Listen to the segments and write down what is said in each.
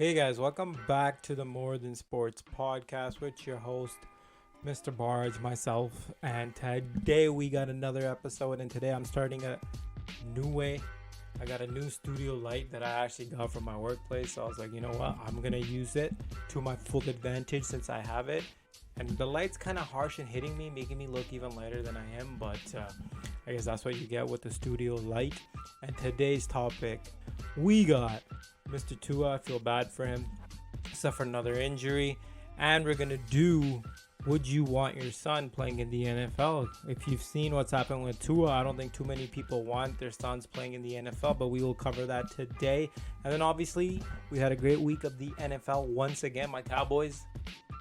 Hey guys, welcome back to the More Than Sports podcast with your host, Mr. Barge, myself, and today we got another episode. And today I'm starting a new way. I got a new studio light that I actually got from my workplace. So I was like, you know what? I'm gonna use it to my full advantage since I have it. And the light's kind of harsh and hitting me, making me look even lighter than I am. But I guess that's what you get with the studio light. And today's topic, we got Mr. Tua. I feel bad for him. Suffered another injury. And we're going to do, would you want your son playing in the NFL? If you've seen what's happened with Tua, I don't think too many people want their sons playing in the NFL, but we will cover that today. And then obviously, we had a great week of the NFL once again. My Cowboys,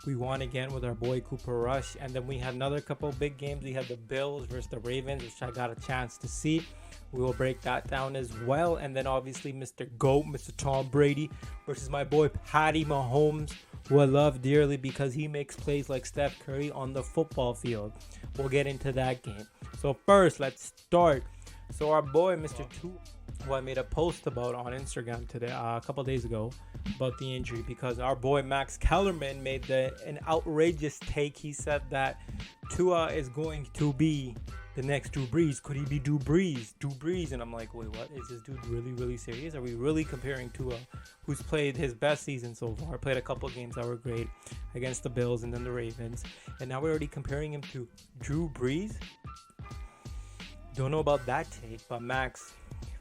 we won again with our boy Cooper Rush. And then we had another couple big games. We had the Bills versus the Ravens, which I got a chance to see. We will break that down as well. And then obviously Mr. GOAT, Mr. Tom Brady versus my boy Patty Mahomes, who I love dearly because he makes plays like Steph Curry on the football field. We'll get into that game. So first, let's start. So our boy Mr. Tua, who I made a post about on Instagram today, a couple days ago, about the injury, because our boy Max Kellerman made an outrageous take. He said that Tua is going to be the next Drew Brees. Could he be Drew Brees? Drew Brees. And I'm like, wait, what? Is this dude really serious? Are we really comparing Tua, who's played his best season so far, played a couple games that were great against the Bills and then the Ravens, and now we're already comparing him to Drew Brees? Don't know about that take, but Max,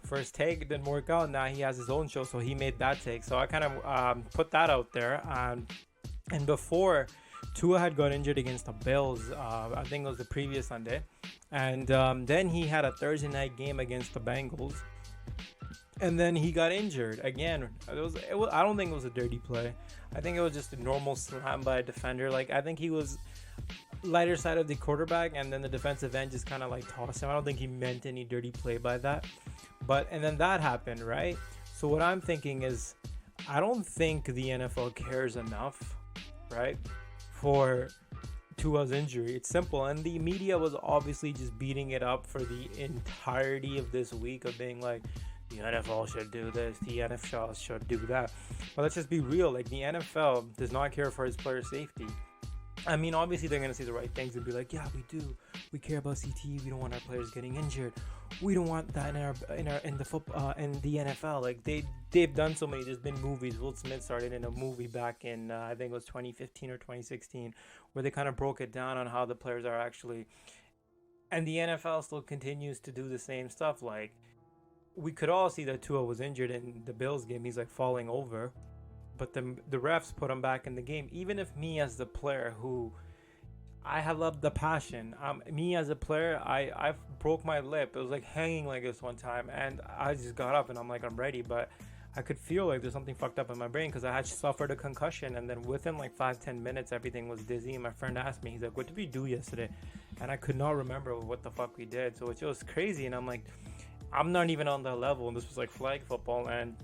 first take didn't work out. Now he has his own show, so he made that take. So I kind of put that out there. And before, Tua had got injured against the Bills. I think it was the previous Sunday. And then he had a Thursday night game against the Bengals. And then he got injured again. I don't think it was a dirty play. I think it was just a normal slam by a defender. Like, I think he was lighter side of the quarterback, and then the defensive end just kind of like tossed him. I don't think he meant any dirty play by that. And then that happened, right? So what I'm thinking is, I don't think the NFL cares enough, right, for Tua's injury. It's simple, and the media was obviously just beating it up for the entirety of this week of being like, the NFL should do this, the NFL should do that. But let's just be real, like, the NFL does not care for its player safety. I mean, obviously they're gonna say the right things and be like, yeah, we do. We care about CTE. We don't want our players getting injured. We don't want that in the football in the NFL. Like, they've done so many. There's been movies. Will Smith started in a movie back in I think it was 2015 or 2016, where they kind of broke it down on how the players are actually. And the NFL still continues to do the same stuff. Like, we could all see that Tua was injured in the Bills game. He's like falling over. But the refs put him back in the game. Even if me as the player, who I have loved the passion, me as a player, I broke my lip. It was like hanging like this one time, and I just got up and I'm like, I'm ready. But I could feel like there's something fucked up in my brain because I had suffered a concussion, and then within like 5-10 minutes everything was dizzy. And my friend asked me, he's like, what did we do yesterday? And I could not remember what the fuck we did. So it was crazy, and I'm like, I'm not even on that level. And this was like flag football, and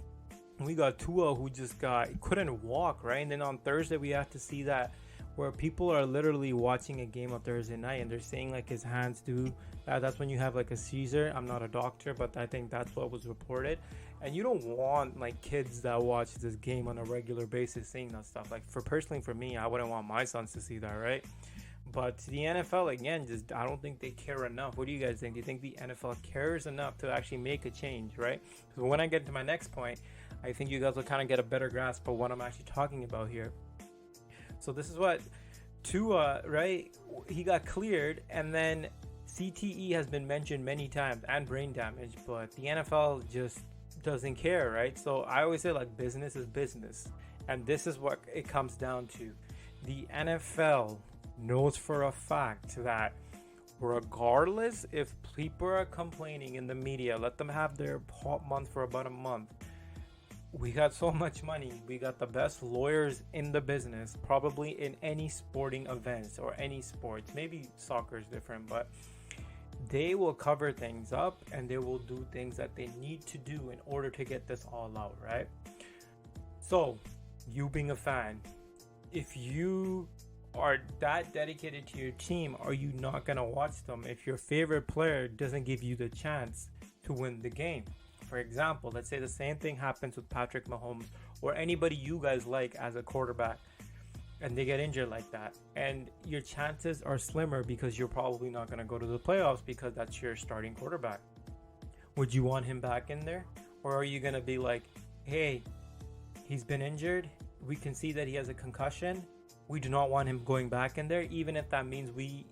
we got Tua, who just couldn't walk, right? And then on Thursday we have to see that, where people are literally watching a game on Thursday night and they're saying like his hands do that. That's when you have like a seizure. I'm not a doctor, but I think that's what was reported. And you don't want like kids that watch this game on a regular basis seeing that stuff. Like, personally for me, I wouldn't want my sons to see that, right? But the NFL, again, I don't think they care enough. What do you guys think? Do you think the NFL cares enough to actually make a change, right? So when I get to my next point, I think you guys will kind of get a better grasp of what I'm actually talking about here. So this is what Tua, right? He got cleared, and then CTE has been mentioned many times, and brain damage, but the NFL just doesn't care, right? So I always say, like, business is business, and this is what it comes down to. The NFL knows for a fact that regardless if people are complaining in the media, let them have their hot month for about a month. We got so much money. We got the best lawyers in the business, probably in any sporting events or any sports. Maybe soccer is different, but they will cover things up and they will do things that they need to do in order to get this all out, right? So, you being a fan, if you are that dedicated to your team, are you not going to watch them if your favorite player doesn't give you the chance to win the game? For example, let's say the same thing happens with Patrick Mahomes or anybody you guys like as a quarterback, and they get injured like that, and your chances are slimmer because you're probably not going to go to the playoffs because that's your starting quarterback. Would you want him back in there? Or are you going to be like, hey, he's been injured. We can see that he has a concussion. We do not want him going back in there, even if that means we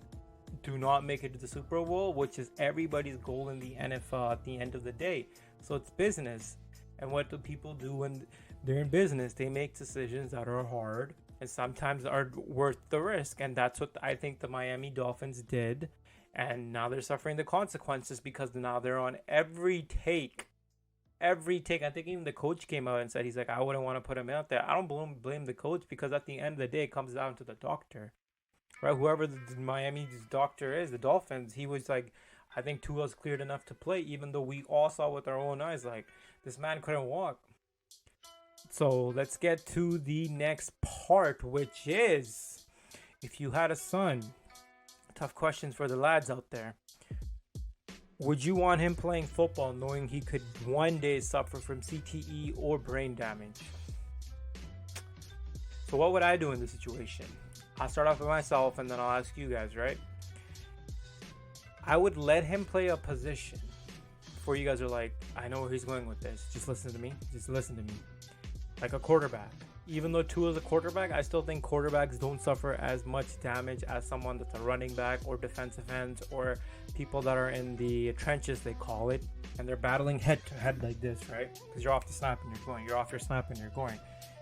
do not make it to the Super Bowl, which is everybody's goal in the NFL at the end of the day. So it's business. And what do people do when they're in business? They make decisions that are hard and sometimes are worth the risk. And that's what I think the Miami Dolphins did. And now they're suffering the consequences because now they're on every take. I think even the coach came out and said, he's like, I wouldn't want to put him out there. I don't blame the coach, because at the end of the day, it comes down to the doctor, right? Whoever the Miami's doctor is, the Dolphins, he was like, I think Tua's cleared enough to play, even though we all saw with our own eyes, like, this man couldn't walk. So let's get to the next part, which is, if you had a son, tough questions for the lads out there. Would you want him playing football knowing he could one day suffer from CTE or brain damage? So what would I do in this situation? I'll start off with myself and then I'll ask you guys, right? I would let him play a position. Before you guys are like, I know where he's going with this. Just listen to me. Like a quarterback. Even though Tua is a quarterback, I still think quarterbacks don't suffer as much damage as someone that's a running back or defensive ends or people that are in the trenches, they call it, and they're battling head to head like this, right? Because you're off the snap and you're going, you're off your snap and you're going.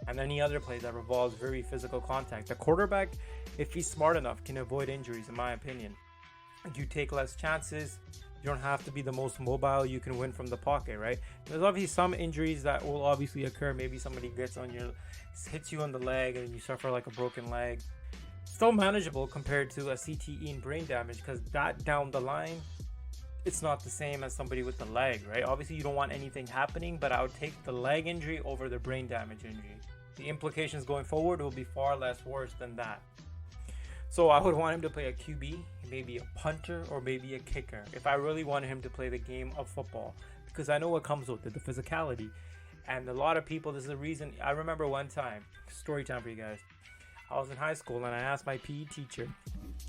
And any other play that revolves very physical contact. The quarterback, if he's smart enough, can avoid injuries, in my opinion. You take less chances. You don't have to be the most mobile. You can win from the pocket, right? There's obviously some injuries that will obviously occur. Maybe somebody hits you on the leg and you suffer like a broken leg. Still manageable compared to a CTE and brain damage, because that down the line, it's not the same as somebody with the leg, right? Obviously, you don't want anything happening, but I would take the leg injury over the brain damage injury. The implications going forward will be far less worse than that. So I would want him to play a QB, maybe a punter, or maybe a kicker, if I really wanted him to play the game of football, because I know what comes with it, the physicality. And a lot of people, this is the reason. I remember one time, story time for you guys. I was in high school and I asked my PE teacher,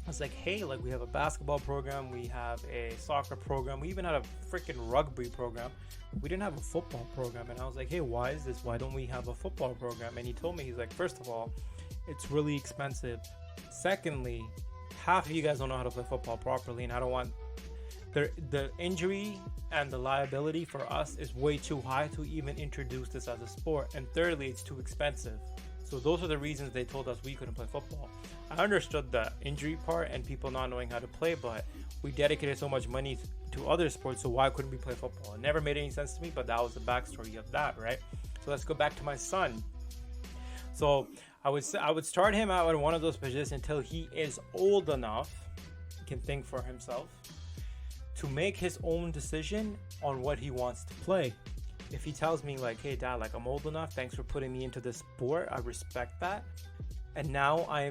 I was like, hey, like, we have a basketball program, we have a soccer program, we even had a freaking rugby program. We didn't have a football program. And I was like, hey, why is this? Why don't we have a football program? And he told me, he's like, first of all, it's really expensive. Secondly, half of you guys don't know how to play football properly, and I don't want the injury and the liability for us is way too high to even introduce this as a sport. And thirdly, it's too expensive. So those are the reasons they told us we couldn't play football. I understood the injury part and people not knowing how to play, but we dedicated so much money to other sports, so why couldn't we play football? It never made any sense to me, but that was the backstory of that, right? So let's go back to my son. So I would start him out in one of those positions until he is old enough, he can think for himself, to make his own decision on what he wants to play. If he tells me like, hey dad, like, I'm old enough, thanks for putting me into this sport, I respect that, and now I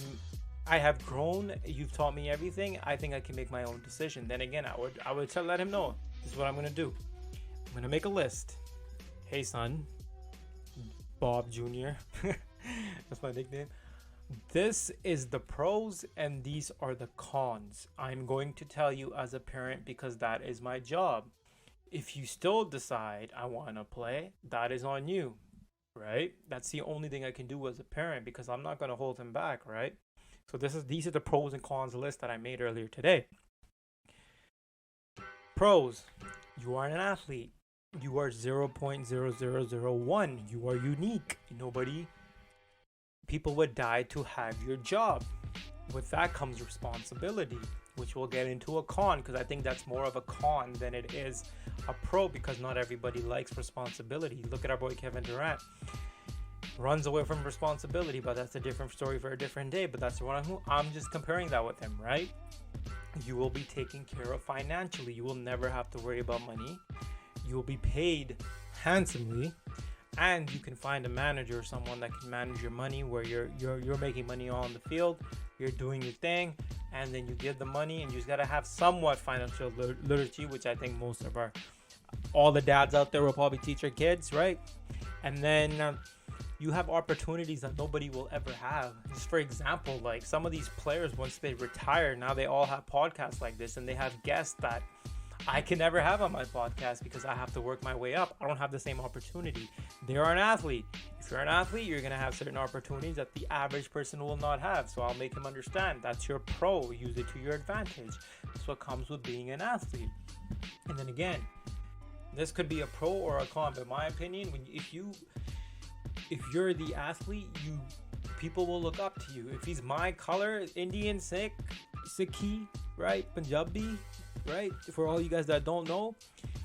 have grown, you've taught me everything, I think I can make my own decision, then again I would let him know, this is what I'm going to do. I'm going to make a list. Hey son, Bob Jr. That's my nickname. This is the pros and these are the cons. I'm going to tell you as a parent because that is my job. If you still decide I want to play, that is on you, right? That's the only thing I can do as a parent because I'm not going to hold him back, right? So these are the pros and cons list that I made earlier today. Pros: you are an athlete. You are 0.0001. You are unique. People would die to have your job. With that comes responsibility, which we'll get into a con, because I think that's more of a con than it is a pro, because not everybody likes responsibility. Look at our boy Kevin Durant. Runs away from responsibility, but that's a different story for a different day. But that's the one I'm just comparing that with him, right? You will be taken care of financially. You will never have to worry about money. You will be paid handsomely. And you can find a manager or someone that can manage your money, where you're making money on the field, you're doing your thing, and then you give the money, and you just gotta have somewhat financial literacy, which I think most of all the dads out there will probably teach their kids, right? And then you have opportunities that nobody will ever have. Just for example, like some of these players, once they retire, now they all have podcasts like this, and they have guests that I can never have on my podcast because I have to work my way up. I don't have the same opportunity. They're an athlete. If you're an athlete, you're going to have certain opportunities that the average person will not have. So I'll make him understand that's your pro. Use it to your advantage. That's what comes with being an athlete. And then again, this could be a pro or a con, but in my opinion, if you're the athlete, people will look up to you. If he's my color, Indian, Sikhi, right, Punjabi, right, for all you guys that don't know,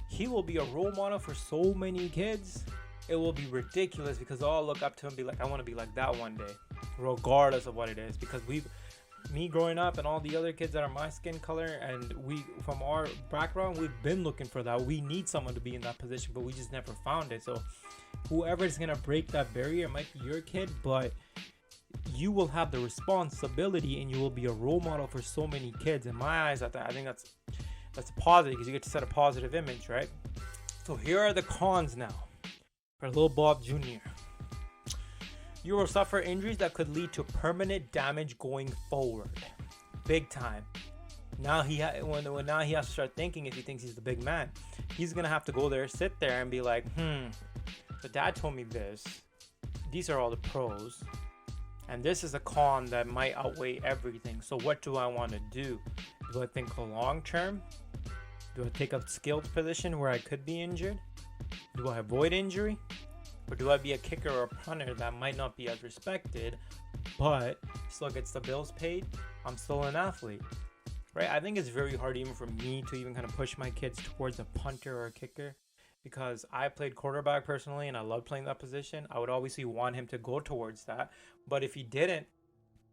he will be a role model for so many kids. It will be ridiculous because they'll all look up to him and be like, I want to be like that one day, regardless of what it is. Because me growing up and all the other kids that are my skin color, and we, from our background, we've been looking for that. We need someone to be in that position, but we just never found it. So whoever's going to break that barrier, might be your kid, but you will have the responsibility and you will be a role model for so many kids. In my eyes, I think that's positive because you get to set a positive image, right? So here are the cons now for little Bob Jr. You will suffer injuries that could lead to permanent damage going forward. Big time. Now now he has to start thinking if he thinks he's the big man. He's going to have to go there, sit there and be like, so dad told me this. These are all the pros. And this is a con that might outweigh everything. So what do I want to do? Do I think long term? Do I take a skilled position where I could be injured? Do I avoid injury? Or do I be a kicker or a punter that might not be as respected, but still gets the bills paid? I'm still an athlete, right? I think it's very hard even for me to even kind of push my kids towards a punter or a kicker, because I played quarterback personally and I love playing that position. I would obviously want him to go towards that. But if he didn't,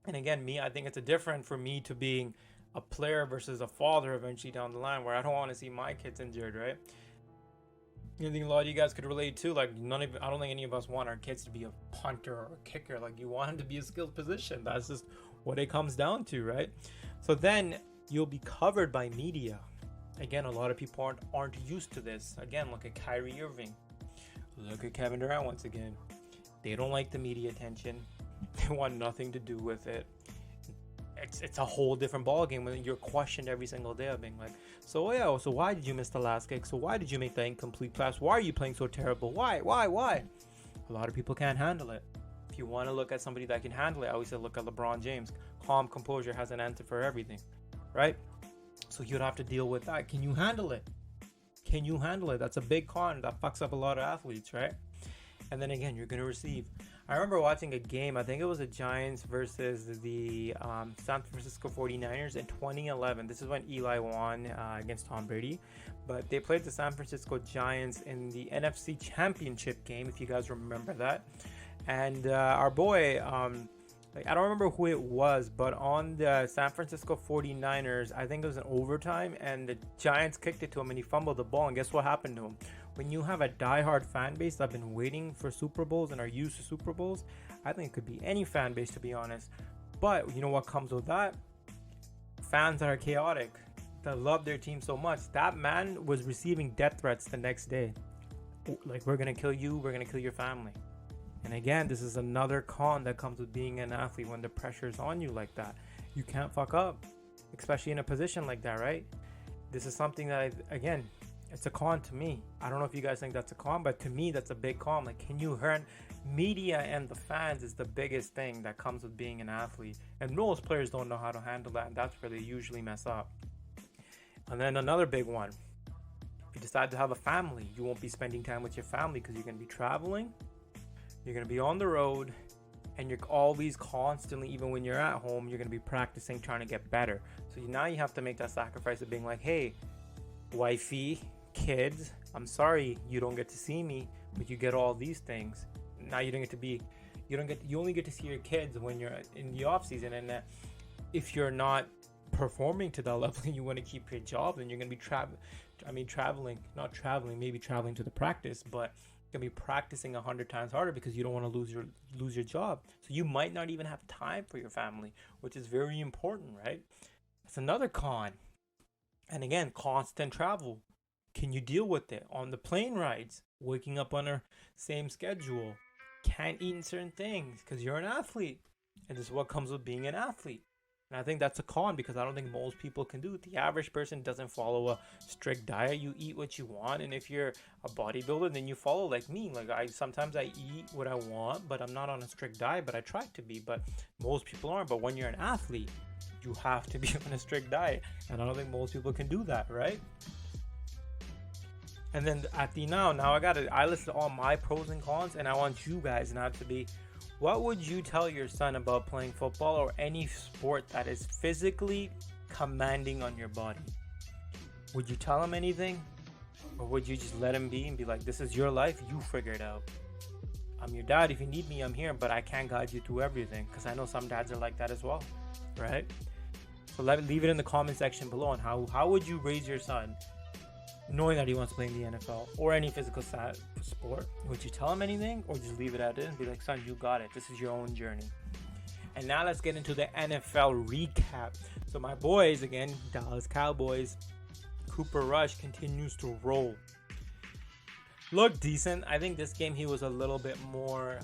and again, I think it's a different for me to being a player versus a father eventually down the line, where I don't want to see my kids injured, right? I think a lot of you guys could relate to, like, I don't think any of us want our kids to be a punter or a kicker. Like, you want them to be a skilled position. That's just what it comes down to, right? So then you'll be covered by media. Again, a lot of people aren't used to this. Again, look at Kyrie Irving. Look at Kevin Durant once again. They don't like the media attention. They want nothing to do with it. It's a whole different ballgame when you're questioned every single day of being like, so why did you miss the last kick? So why did you make that incomplete pass? Why are you playing so terrible? Why? A lot of people can't handle it. If you want to look at somebody that can handle it, I always say look at LeBron James. Calm composure has an answer for everything, right? So you'd have to deal with that. Can you handle it? That's a big con that fucks up a lot of athletes, right? And then again, you're going to receive. I remember watching a game, I think it was the Giants versus the San Francisco 49ers in 2011. This is when Eli won against Tom Brady. But they played the San Francisco Giants in the NFC Championship game, if you guys remember that. And our boy, I don't remember who it was, but on the San Francisco 49ers, I think it was an overtime, and the Giants kicked it to him and he fumbled the ball. And guess what happened to him? When you have a diehard fan base that's been waiting for Super Bowls and are used to Super Bowls, I think it could be any fan base, to be honest. But you know what comes with that? Fans that are chaotic, that love their team so much. That man was receiving death threats the next day. Like, we're going to kill you, we're going to kill your family. And again, this is another con that comes with being an athlete when the pressure is on you like that. You can't fuck up, especially in a position like that, right? This is something that, again, it's a con to me. I don't know if you guys think that's a con, but to me, that's a big con. Like, can you earn? Media and the fans is the biggest thing that comes with being an athlete. And most players don't know how to handle that, and that's where they usually mess up. And then another big one. If you decide to have a family, you won't be spending time with your family because you're going to be traveling. You're going to be on the road, and you're always constantly, even when you're at home, you're going to be practicing, trying to get better. So now you have to make that sacrifice of being like, hey, wifey, kids, I'm sorry you don't get to see me, but you get all these things. Now you only get to see your kids when you're in the off season. And if you're not performing to that level and you want to keep your job, then you're going to be traveling to the practice, but going to be practicing 100 times harder because you don't want to lose your job. So you might not even have time for your family, which is very important, right? That's another con. And again, constant travel. Can you deal with it on the plane rides, waking up on a same schedule, can't eat certain things because you're an athlete. And this is what comes with being an athlete. And I think that's a con because I don't think most people can do it. The average person doesn't follow a strict diet. You eat what you want, and if you're a bodybuilder, then you follow like me. Like sometimes I eat what I want, but I'm not on a strict diet, but I try to be. But most people aren't. But when you're an athlete, you have to be on a strict diet. And I don't think most people can do that, right? And then at the now I listed all my pros and cons, and I want you guys not to be. What would you tell your son about playing football or any sport that is physically commanding on your body? Would you tell him anything? Or would you just let him be and be like, this is your life, you figure it out? I'm your dad. If you need me, I'm here, but I can't guide you through everything. Because I know some dads are like that as well, right? So leave it in the comment section below on how would you raise your son knowing that he wants to play in the NFL or any physical sport. Would you tell him anything or just leave it at it and be like, son, you got it. This is your own journey. And now let's get into the NFL recap. So my boys, again, Dallas Cowboys, Cooper Rush continues to roll. Looked decent. I think this game he was a little bit more,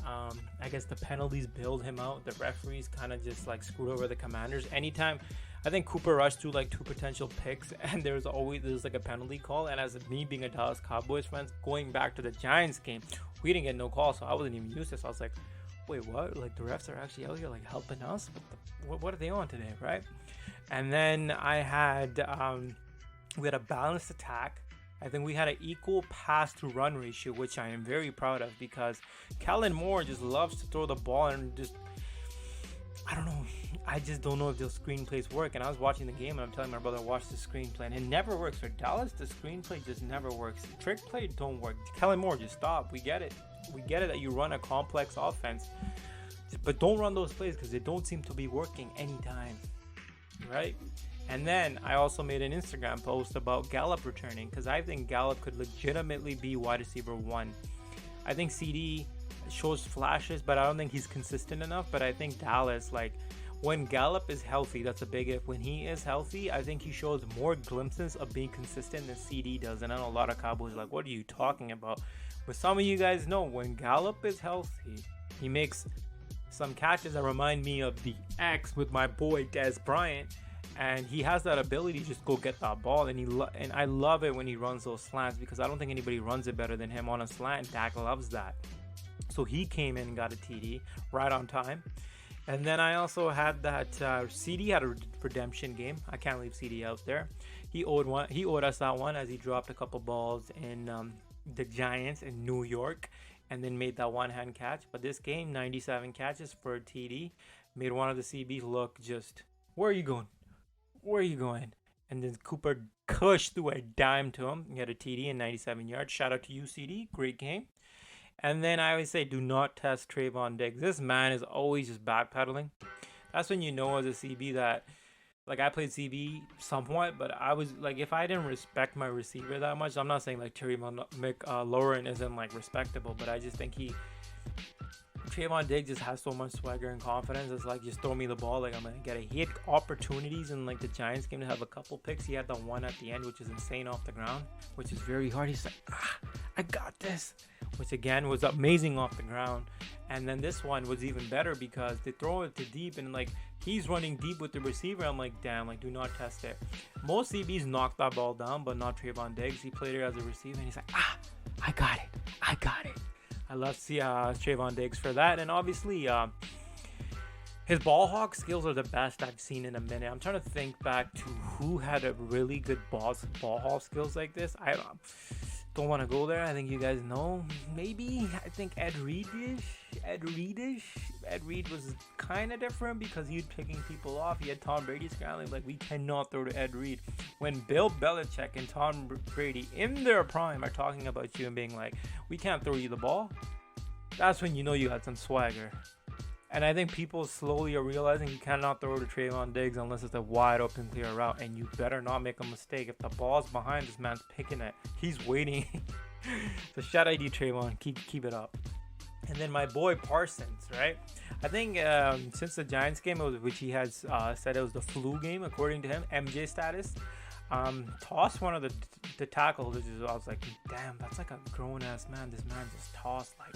I guess the penalties bailed him out. The referees kind of just like screwed over the Commanders. Anytime, I think Cooper Rush threw like 2 potential picks and there's like a penalty call. And as me being a Dallas Cowboys fan, going back to the Giants game, we didn't get no call, so I wasn't even used to this. I was like, wait, what? Like the refs are actually out here like helping us? What are they on today, right? And then we had a balanced attack. I think we had an equal pass to run ratio, which I am very proud of because Kellen Moore just loves to throw the ball and just, I don't know. I just don't know if those screenplays work. And I was watching the game and I'm telling my brother, watch the screenplay. And it never works. For Dallas, the screenplay just never works. Trick play don't work. Kellen Moore, just stop. We get it. We get it that you run a complex offense. But don't run those plays because they don't seem to be working anytime. Right? And then I also made an Instagram post about Gallup returning because I think Gallup could legitimately be wide receiver 1. I think CD shows flashes, but I don't think he's consistent enough. But I think Dallas, like when Gallup is healthy, that's a big if. When he is healthy, I think he shows more glimpses of being consistent than CD does. And I know a lot of Cowboys are like, what are you talking about? But some of you guys know when Gallup is healthy, he makes some catches that remind me of the X with my boy Des Bryant. And he has that ability to just go get that ball. And I love it when he runs those slants because I don't think anybody runs it better than him on a slant. Dak loves that. So he came in and got a TD right on time. And then I also had that CD had a redemption game. I can't leave CD out there. He owed us that one as he dropped a couple balls in the Giants in New York and then made that one-hand catch. But this game, 97 catches for a TD, made one of the CBs look just, where are you going? Where are you going? And then Cooper Cush threw a dime to him. He had a TD and 97 yards. Shout out to you, CD. Great game. And then I always say, do not test Trayvon Diggs. This man is always just backpedaling. That's when you know as a CB that, like I played CB somewhat, but I was like, if I didn't respect my receiver that much, I'm not saying like Trayvon McLaurin isn't like respectable, but I just think Trayvon Diggs just has so much swagger and confidence. It's like, just throw me the ball, like I'm gonna get it. He had opportunities in like the Giants game to have a couple picks. He had the one at the end, which is insane off the ground, which is very hard. He's like, I got this, which again was amazing off the ground. And then this one was even better because they throw it to deep and like he's running deep with the receiver. I'm like, damn, like do not test it. Most CBs knocked that ball down, but not Trayvon Diggs. He played it as a receiver and he's like, I got it. I love to see Trayvon Diggs for that. And obviously, his ball hawk skills are the best I've seen in a minute. I'm trying to think back to who had a really good ball hawk skills like this. I don't want to go there. I think you guys know. Maybe, I think Ed Reed-ish. Ed Reed was kind of different because he was picking people off. He had Tom Brady scrambling. Like, we cannot throw to Ed Reed. When Bill Belichick and Tom Brady in their prime are talking about you and being like, we can't throw you the ball, that's when you know you had some swagger. And I think people slowly are realizing you cannot throw to Trayvon Diggs unless it's a wide open clear route. And you better not make a mistake. If the ball's behind, this man's picking it. He's waiting. So shout out to you, Trayvon. Keep it up. And then my boy Parsons, right? I think since the Giants game, which he has said it was the flu game, according to him, MJ status, tossed one of the tackles. I was like, damn, that's like a grown-ass man. This man just tossed like,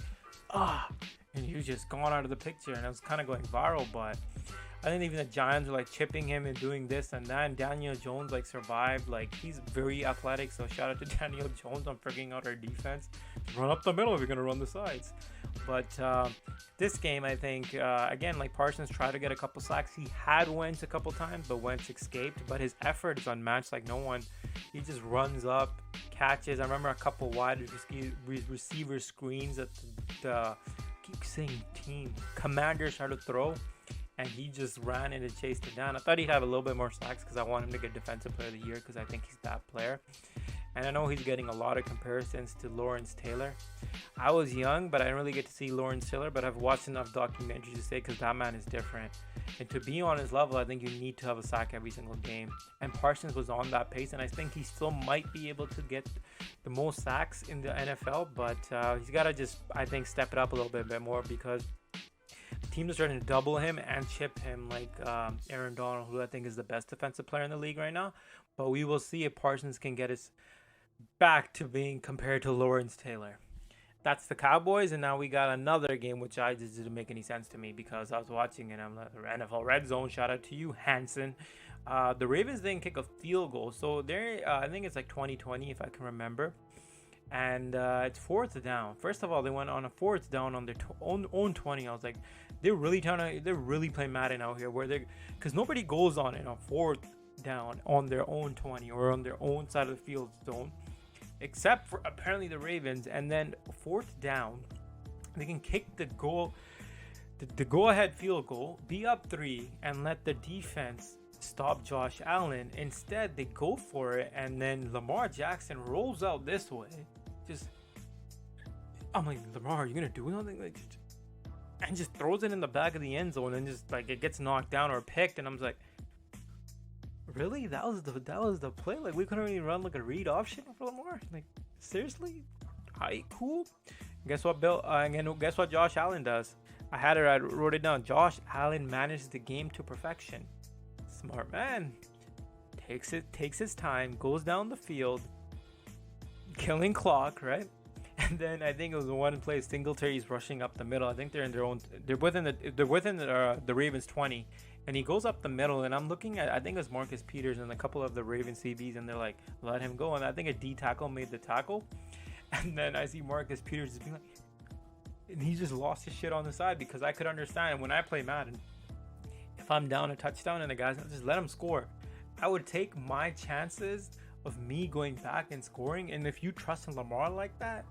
and he was just gone out of the picture, and it was kind of going viral. But I think even the Giants were like chipping him and doing this and that. And Daniel Jones like survived. Like, he's very athletic, so shout out to Daniel Jones on figuring out our defense. Run up the middle if you're gonna run the sides. But this game, I think, again, like Parsons tried to get a couple sacks. He had Wentz a couple times, but Wentz escaped. But his effort is unmatched like no one. He just runs up, catches. I remember a couple wide receiver screens at the keep saying team. Commanders tried to throw, and he just ran in and chased it down. I thought he'd have a little bit more sacks because I want him to get Defensive Player of the Year because I think he's that player. And I know he's getting a lot of comparisons to Lawrence Taylor. I was young, but I didn't really get to see Lawrence Taylor, but I've watched enough documentaries to say because that man is different. And to be on his level, I think you need to have a sack every single game. And Parsons was on that pace, and I think he still might be able to get the most sacks in the NFL, but he's got to just, I think, step it up a little bit more because the team is starting to double him and chip him like Aaron Donald, who I think is the best defensive player in the league right now. But we will see if Parsons can get us back to being compared to Lawrence Taylor. That's the Cowboys, and now we got another game which I just didn't make any sense to me because I was watching it. I'm like, NFL Red Zone. Shout out to you, Hanson. The Ravens didn't kick a field goal, so they're I think it's like 2020 if I can remember, and it's fourth down. First of all, they went on a fourth down on their own 20. I was like, they're really playing Madden out here, where they because nobody goes on it on fourth down on their own 20 or on their own side of the field zone, except for apparently the Ravens. And then fourth down, they can kick the go-ahead field goal, be up 3, and let the defense stop Josh Allen. Instead, they go for it, and then Lamar Jackson rolls out this way. I'm like, Lamar, are you gonna do something? Like, and just throws it in the back of the end zone, and just like it gets knocked down or picked, and I'm just like, really? That was the play? Like, we couldn't even run like a read option for Lamar? Like, seriously? Alright, cool. Guess what, Bill? Guess what Josh Allen does? I wrote it down. Josh Allen manages the game to perfection. Smart man. Takes his time, goes down the field, killing clock, right? And then I think it was the one play Singletary's rushing up the middle. I think they're in their own. They're within the Ravens 20. And he goes up the middle, and I'm looking at, I think it was Marcus Peters and a couple of the Ravens CBs, and they're like, let him go. And I think a D tackle made the tackle. And then I see Marcus Peters just being like, and he just lost his shit on the side, because I could understand when I play Madden, if I'm down a touchdown and the guys just let him score, I would take my chances of me going back and scoring. And if you trust in Lamar like that,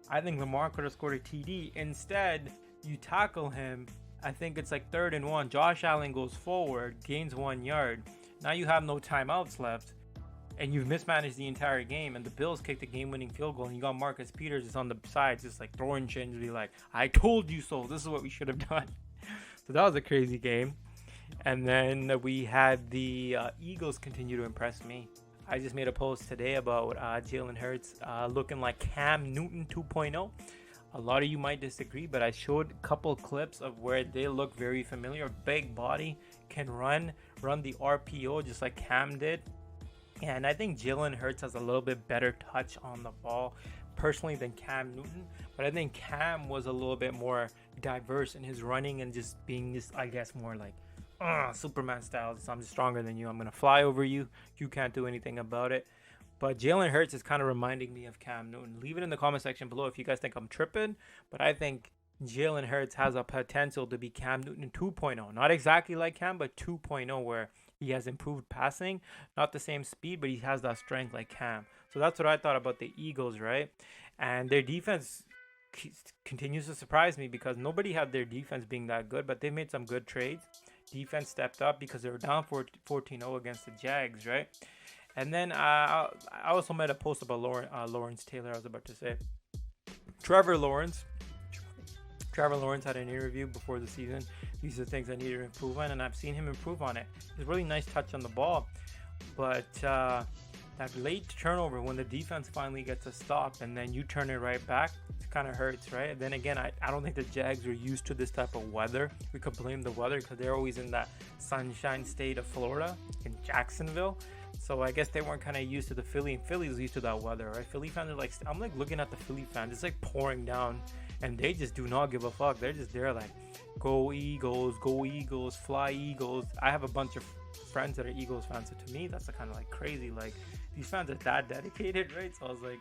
I think Lamar could have scored a TD. Instead, you tackle him. I think it's like 3rd and 1. Josh Allen goes forward, gains 1 yard. Now you have no timeouts left, and you've mismanaged the entire game. And the Bills kicked the game-winning field goal, and you got Marcus Peters just on the sides, just like throwing shit and be like, "I told you so. This is what we should have done." So that was a crazy game. And then we had the Eagles continue to impress me. I just made a post today about Jalen Hurts looking like Cam Newton 2.0. A lot of you might disagree, but I showed a couple clips of where they look very familiar. Big body, can run the RPO just like Cam did. And I think Jalen Hurts has a little bit better touch on the ball personally than Cam Newton. But I think Cam was a little bit more diverse in his running and just being just, I guess, more like Superman style. So I'm just stronger than you. I'm going to fly over you. You can't do anything about it. But Jalen Hurts is kind of reminding me of Cam Newton. Leave it in the comment section below if you guys think I'm tripping. But I think Jalen Hurts has a potential to be Cam Newton 2.0. Not exactly like Cam, but 2.0, where he has improved passing. Not the same speed, but he has that strength like Cam. So that's what I thought about the Eagles, right? And their defense continues to surprise me, because nobody had their defense being that good, but they made some good trades. Defense stepped up because they were down 14-0 against the Jags, right? And then I also made a post about Lawrence Taylor. I was about to say Trevor Lawrence had an interview before the season. These are the things I need to improve on, and I've seen him improve on it. It's a really nice touch on the ball, but that late turnover when the defense finally gets a stop and then you turn it right back, it kind of hurts, right? And then again, I don't think the Jags are used to this type of weather. We could blame the weather because they're always in that sunshine state of Florida, in Jacksonville. So I guess they weren't kind of used to the Philly, and Philly's used to that weather, right? Philly fans are like, I'm like looking at the Philly fans, it's like pouring down and they just do not give a fuck. They're just there like, go Eagles, fly Eagles. I have a bunch of friends that are Eagles fans, so to me that's kind of like crazy. Like, these fans are that dedicated, right? So I was like,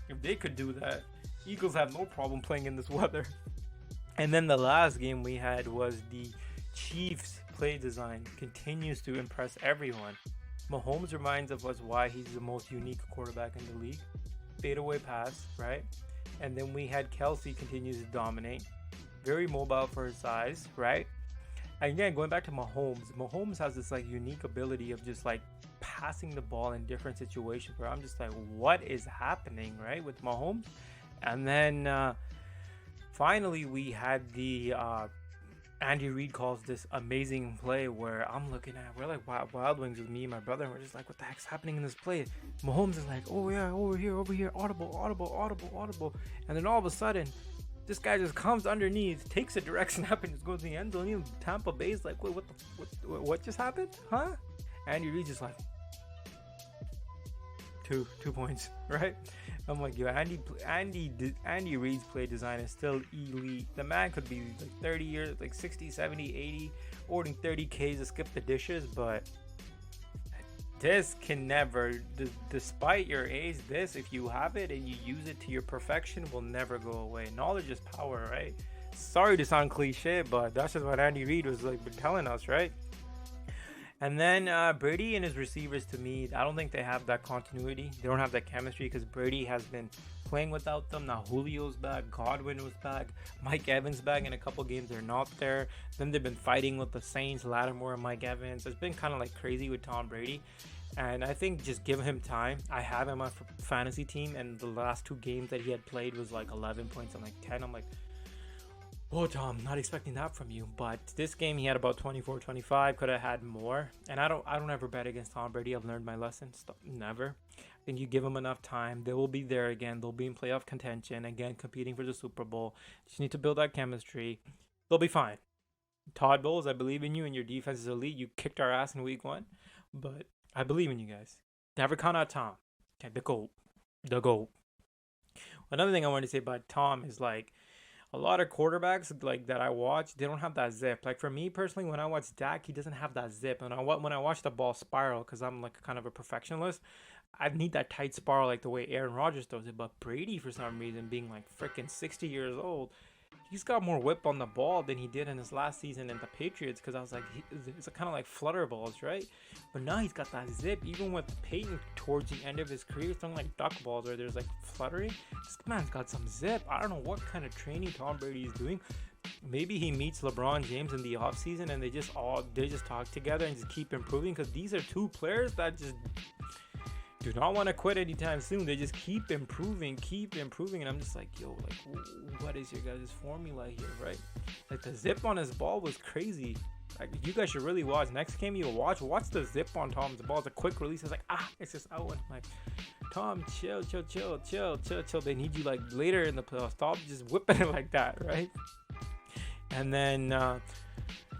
if they could do that, Eagles have no problem playing in this weather. And then the last game we had was the Chiefs play design continues to impress everyone. Mahomes reminds of us why he's the most unique quarterback in the league. Fadeaway pass, right? And then we had Kelsey continues to dominate. Very mobile for his size, right? And again, going back to Mahomes has this like unique ability of just like passing the ball in different situations where I'm just like, what is happening, right, with Mahomes? And then finally we had the Andy Reid calls this amazing play where I'm looking at, we're like Wild Wings with me and my brother, and we're just like, what the heck's happening in this play? Mahomes is like, oh yeah, over here, audible. And then all of a sudden, this guy just comes underneath, takes a direct snap, and just goes to the end zone. Even Tampa Bay's like, wait, what just happened? Huh? Andy Reid just like, two points, right? I'm like, yo, Andy Reid's play design is still elite. The man could be like 30 years, like 60, 70, 80, ordering 30Ks to skip the dishes, but this can never, despite your age, this, if you have it and you use it to your perfection, will never go away. Knowledge is power, right? Sorry to sound cliche, but that's just what Andy Reid was like telling us, right? And then Brady and his receivers, to me, I don't think they have that continuity. They don't have that chemistry because Brady has been playing without them. Now Julio's back, Godwin was back, Mike Evans back. In a couple games they're not there. Then they've been fighting with the Saints, Lattimore and Mike Evans. It's been kind of like crazy with Tom Brady. And I think just give him time. I have him on my fantasy team, and the last 2 games that he had played was like 11 points and like 10. I'm like, oh, Tom, not expecting that from you. But this game, he had about 24, 25. Could have had more. And I don't ever bet against Tom Brady. I've learned my lesson. Never. I think you give them enough time, they will be there again. They'll be in playoff contention again, competing for the Super Bowl. Just need to build that chemistry. They'll be fine. Todd Bowles, I believe in you, and your defense is elite. You kicked our ass in week 1, but I believe in you guys. Never count out Tom. Okay, the GOAT. Another thing I want to say about Tom is like, a lot of quarterbacks like that I watch, they don't have that zip. Like for me personally, when I watch Dak, he doesn't have that zip. And when I watch the ball spiral, because I'm like kind of a perfectionist, I need that tight spiral like the way Aaron Rodgers does it. But Brady, for some reason, being like freaking 60 years old, he's got more whip on the ball than he did in his last season in the Patriots, because I was like, it's kind of like flutter balls, right? But now he's got that zip. Even with Peyton towards the end of his career, it's not like duck balls where there's like fluttering. This man's got some zip. I don't know what kind of training Tom Brady is doing. Maybe he meets LeBron James in the offseason and they just talk together and just keep improving, because these are 2 players that just do not want to quit anytime soon. They just keep improving, and I'm just like, yo, like, what is your guys' formula here, right? Like the zip on his ball was crazy. Like, you guys should really watch. Next game you watch the zip on Tom's ball. It's a quick release. It's like, it's just out. And I'm like, Tom, chill. They need you like later in the playoffs. Stop just whipping it like that, right? And then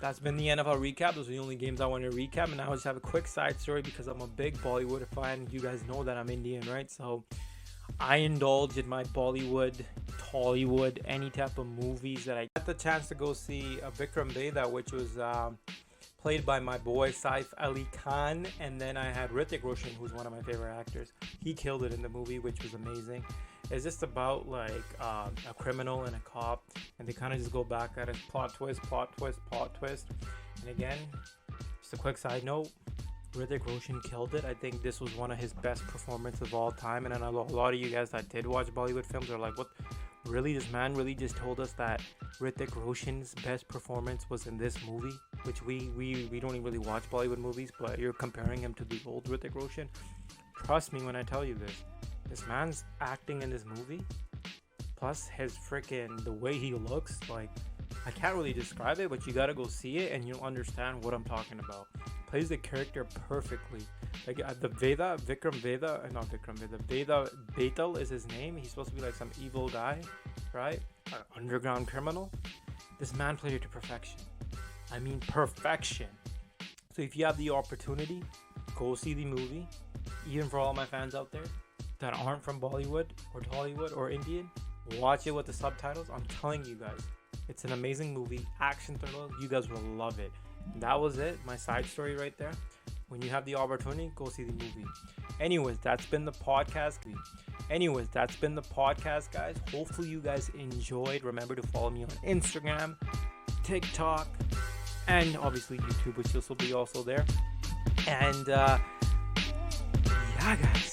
that's been the NFL recap. Those are the only games I want to recap. And now I just have a quick side story because I'm a big Bollywood fan. You guys know that I'm Indian, right? So I indulge in my Bollywood, Tollywood, any type of movies that I got the chance to go see. Vikram Vedha, which was played by my boy Saif Ali Khan. And then I had Hrithik Roshan, who's one of my favorite actors. He killed it in the movie, which was amazing. It's just about like a criminal and a cop, and they kind of just go back at it. Plot twist. And again, just a quick side note, Hrithik Roshan killed it. I think this was one of his best performances of all time. And I know a lot of you guys that did watch Bollywood films are like, what? Really? This man really just told us that Hrithik Roshan's best performance was in this movie? Which we don't even really watch Bollywood movies, but you're comparing him to the old Hrithik Roshan. Trust me when I tell you this. This man's acting in this movie, plus his freaking, the way he looks, like, I can't really describe it, but you gotta go see it and you'll understand what I'm talking about. Plays the character perfectly. Like the Vedha Betal is his name. He's supposed to be like some evil guy, right? An underground criminal. This man played it to perfection. I mean perfection. So if you have the opportunity, go see the movie. Even for all my fans out there that aren't from Bollywood or Tollywood or Indian, Watch it with the subtitles. I'm telling you guys, it's an amazing movie, action thriller. You guys will love it. That was it, my side story right there. When you have the opportunity, go see the movie. Anyways, that's been the podcast. Guys. Hopefully you guys enjoyed. Remember to follow me on Instagram, TikTok, and obviously YouTube, which will be also there. And yeah, guys.